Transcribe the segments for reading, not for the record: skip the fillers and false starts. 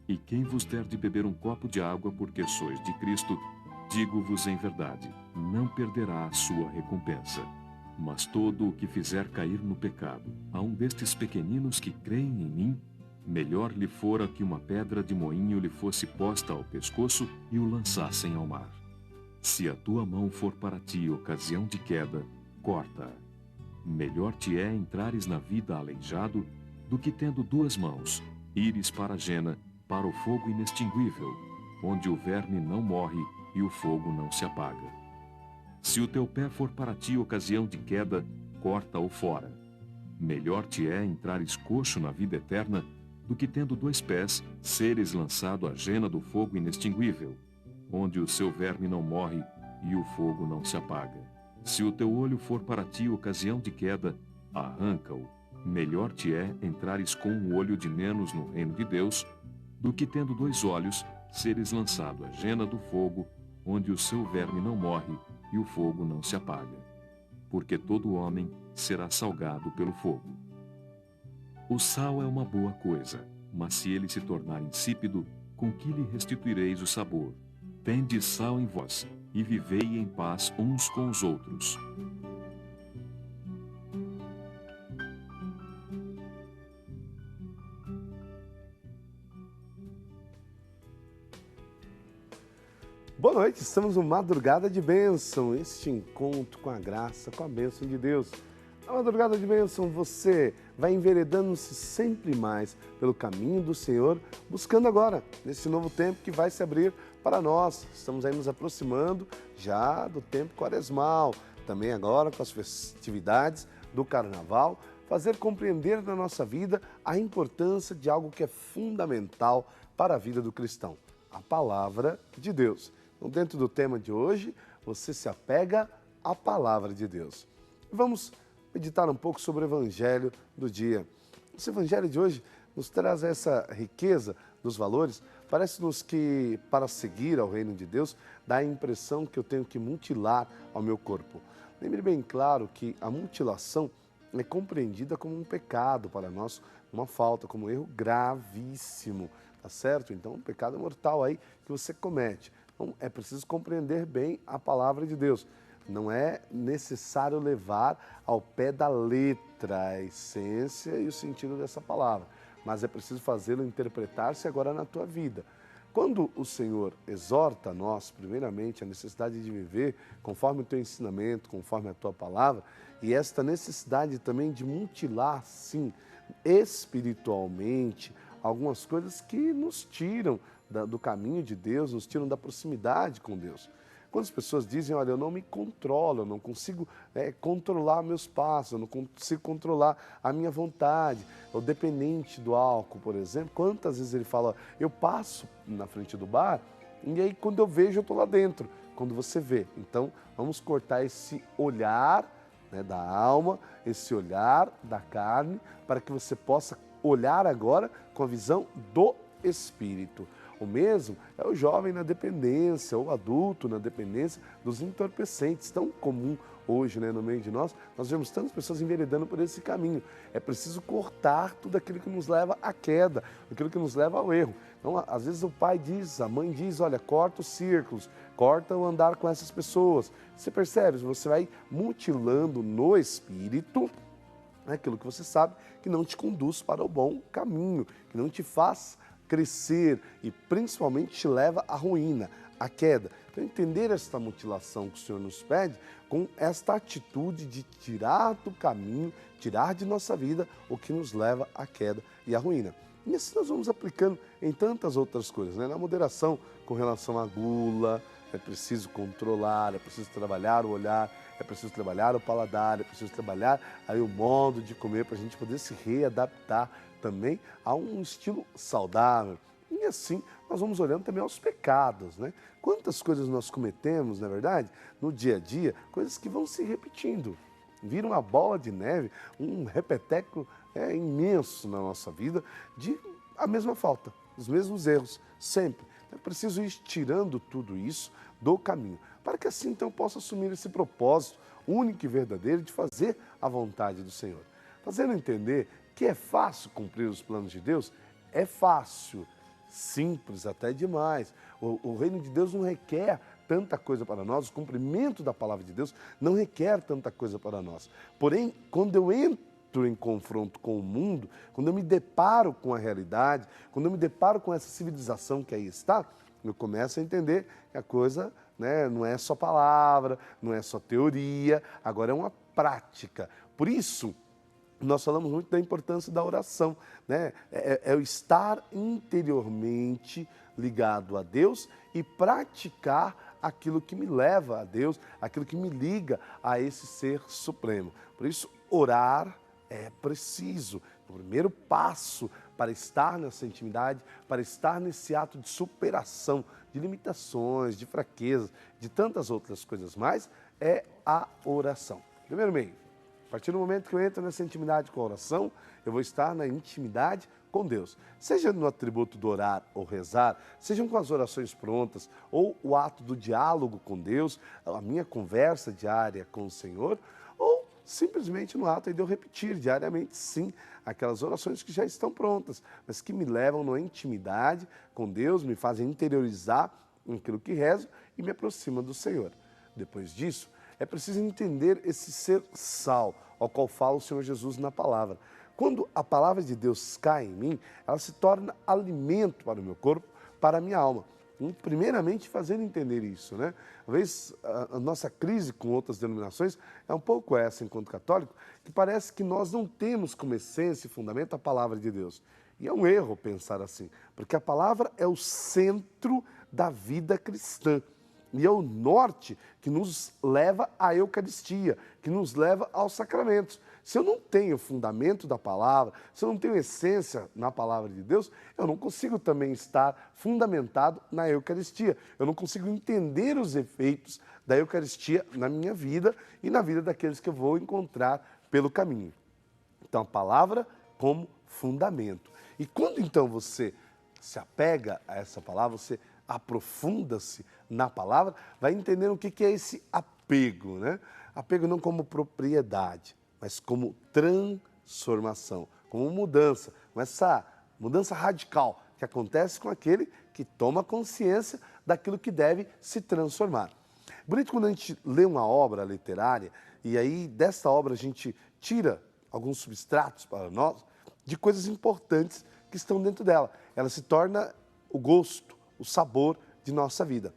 E quem vos der de beber um copo de água porque sois de Cristo, digo-vos em verdade, não perderá a sua recompensa. Mas todo o que fizer cair no pecado a um destes pequeninos que creem em mim, melhor lhe fora que uma pedra de moinho lhe fosse posta ao pescoço e o lançassem ao mar. Se a tua mão for para ti ocasião de queda, corta-a. Melhor te é entrares na vida aleijado do que tendo duas mãos, ires para a jena, para o fogo inextinguível, onde o verme não morre e o fogo não se apaga. Se o teu pé for para ti ocasião de queda, corta-o fora. Melhor te é entrares coxo na vida eterna do que tendo dois pés, seres lançado à jena do fogo inextinguível, onde o seu verme não morre e o fogo não se apaga. Se o teu olho for para ti ocasião de queda, arranca-o. Melhor te é entrares com um olho de menos no reino de Deus, do que tendo dois olhos, seres lançado à jena do fogo, onde o seu verme não morre e o fogo não se apaga. Porque todo homem será salgado pelo fogo. O sal é uma boa coisa, mas se ele se tornar insípido, com que lhe restituireis o sabor? Tende sal em vós, e vivei em paz uns com os outros. Boa noite, estamos no Madrugada de Bênção, este encontro com a graça, com a bênção de Deus. Na Madrugada de Bênção você vai enveredando-se sempre mais pelo caminho do Senhor, buscando agora, nesse novo tempo que vai se abrir para nós. Estamos aí nos aproximando já do tempo quaresmal, também agora com as festividades do Carnaval, fazer compreender na nossa vida a importância de algo que é fundamental para a vida do cristão, a Palavra de Deus. Então, dentro do tema de hoje, você se apega à Palavra de Deus. Vamos meditar um pouco sobre o Evangelho do dia. Esse Evangelho de hoje nos traz essa riqueza dos valores. Parece-nos que, para seguir ao reino de Deus, dá a impressão que eu tenho que mutilar ao meu corpo. Lembre bem claro que a mutilação é compreendida como um pecado para nós, uma falta, como um erro gravíssimo, tá certo? Então, um pecado mortal aí que você comete. Então, é preciso compreender bem a palavra de Deus. Não é necessário levar ao pé da letra a essência e o sentido dessa palavra, mas é preciso fazê-lo interpretar-se agora na tua vida. Quando o Senhor exorta a nós, primeiramente, a necessidade de viver conforme o teu ensinamento, conforme a tua palavra, e esta necessidade também de mutilar, sim, espiritualmente, algumas coisas que nos tiram do caminho de Deus, nos tiram da proximidade com Deus. Quando as pessoas dizem, olha, eu não me controlo, eu não consigo controlar meus passos, eu não consigo controlar a minha vontade, o dependente do álcool, por exemplo, quantas vezes ele fala, eu passo na frente do bar e aí quando eu vejo eu estou lá dentro, quando você vê. Então vamos cortar esse olhar da alma, esse olhar da carne, para que você possa olhar agora com a visão do Espírito. O mesmo é o jovem na dependência, o adulto na dependência dos entorpecentes, tão comum hoje no meio de nós. Nós vemos tantas pessoas enveredando por esse caminho. É preciso cortar tudo aquilo que nos leva à queda, aquilo que nos leva ao erro. Então, às vezes o pai diz, a mãe diz, olha, corta os círculos, corta o andar com essas pessoas. Você percebe? Você vai mutilando no espírito aquilo que você sabe que não te conduz para o bom caminho, que não te faz crescer e principalmente te leva à ruína, à queda. Então entender esta mutilação que o Senhor nos pede com esta atitude de tirar do caminho, tirar de nossa vida o que nos leva à queda e à ruína. E assim nós vamos aplicando em tantas outras coisas, Na moderação com relação à gula, é preciso controlar, é preciso trabalhar o olhar, é preciso trabalhar o paladar, é preciso trabalhar aí o modo de comer para a gente poder se readaptar também a um estilo saudável. E assim nós vamos olhando também aos pecados, Quantas coisas nós cometemos, na verdade, no dia a dia, coisas que vão se repetindo. Vira uma bola de neve, um repeteco imenso na nossa vida de a mesma falta, os mesmos erros, sempre. É preciso ir tirando tudo isso do caminho, para que assim então eu possa assumir esse propósito único e verdadeiro de fazer a vontade do Senhor. Fazendo entender que é fácil cumprir os planos de Deus, é fácil. simples até demais. O reino de Deus não requer tanta coisa para nós, o cumprimento da palavra de Deus não requer tanta coisa para nós. Porém, quando eu entro em confronto com o mundo, quando eu me deparo com a realidade, quando eu me deparo com essa civilização que aí está, eu começo a entender que a coisa, né, não é só palavra, não é só teoria, agora é uma prática. Por isso, nós falamos muito da importância da oração, né? É o estar interiormente ligado a Deus e praticar aquilo que me leva a Deus, aquilo que me liga a esse ser supremo. Por isso, orar é preciso. O primeiro passo para estar nessa intimidade, para estar nesse ato de superação de limitações, de fraquezas, de tantas outras coisas mais, é a oração. Primeiro meio. A partir do momento que eu entro nessa intimidade com a oração, eu vou estar na intimidade com Deus. Seja no atributo do orar ou rezar, sejam com as orações prontas, ou o ato do diálogo com Deus, a minha conversa diária com o Senhor, ou simplesmente no ato de eu repetir diariamente, sim, aquelas orações que já estão prontas, mas que me levam na intimidade com Deus, me fazem interiorizar aquilo que rezo e me aproximam do Senhor. Depois disso, é preciso entender esse ser sal, ao qual fala o Senhor Jesus na palavra. Quando a palavra de Deus cai em mim, ela se torna alimento para o meu corpo, para a minha alma. Primeiramente, fazendo entender isso, né? Às vezes, a nossa crise com outras denominações é um pouco essa, enquanto católico, que parece que nós não temos como essência e fundamento a palavra de Deus. E é um erro pensar assim, porque a palavra é o centro da vida cristã. E é o norte que nos leva à Eucaristia, que nos leva aos sacramentos. Se eu não tenho fundamento da palavra, se eu não tenho essência na palavra de Deus, eu não consigo também estar fundamentado na Eucaristia. Eu não consigo entender os efeitos da Eucaristia na minha vida e na vida daqueles que eu vou encontrar pelo caminho. Então, a palavra como fundamento. E quando então você se apega a essa palavra, você aprofunda-se na palavra, vai entender o que é esse apego, né? Apego não como propriedade, mas como transformação, como mudança, com essa mudança radical que acontece com aquele que toma consciência daquilo que deve se transformar. Bonito quando a gente lê uma obra literária e aí dessa obra a gente tira alguns substratos para nós de coisas importantes que estão dentro dela. Ela se torna o gosto, o sabor de nossa vida.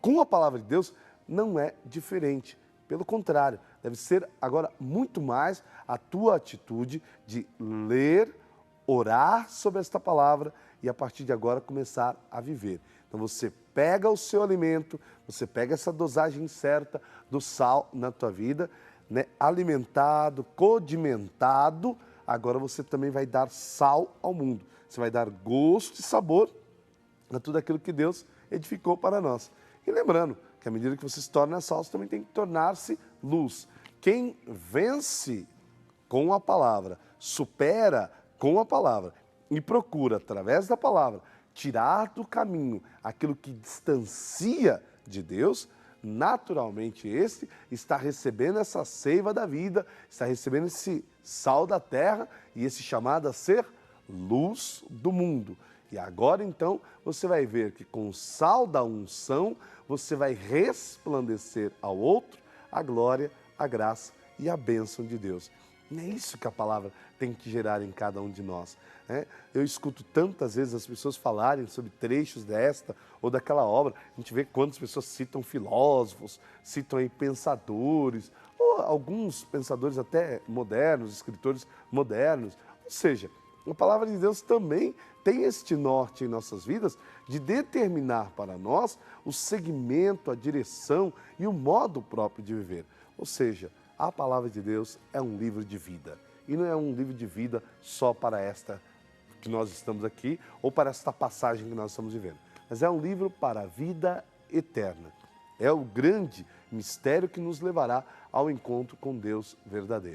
Com a palavra de Deus não é diferente. Pelo contrário, deve ser agora muito mais a tua atitude de ler, orar sobre esta palavra e a partir de agora começar a viver. Então você pega o seu alimento, você pega essa dosagem certa do sal na tua vida, né? Alimentado, condimentado, agora você também vai dar sal ao mundo. Você vai dar gosto e sabor a tudo aquilo que Deus edificou para nós. E lembrando que à medida que você se torna sal, você também tem que tornar-se luz. Quem vence com a palavra, supera com a palavra e procura, através da palavra, tirar do caminho aquilo que distancia de Deus, naturalmente esse está recebendo essa seiva da vida, está recebendo esse sal da terra e esse chamado a ser luz do mundo. E agora então você vai ver que com o sal da unção você vai resplandecer ao outro a glória, a graça e a bênção de Deus. E é isso que a palavra tem que gerar em cada um de nós, né? Eu escuto tantas vezes as pessoas falarem sobre trechos desta ou daquela obra. A gente vê quantas pessoas citam filósofos, citam aí pensadores, ou alguns pensadores até modernos, escritores modernos. Ou seja, a palavra de Deus também tem este norte em nossas vidas de determinar para nós o segmento, a direção e o modo próprio de viver. Ou seja, a palavra de Deus é um livro de vida. E não é um livro de vida só para esta que nós estamos aqui ou para esta passagem que nós estamos vivendo. Mas é um livro para a vida eterna. É o grande mistério que nos levará ao encontro com Deus verdadeiro.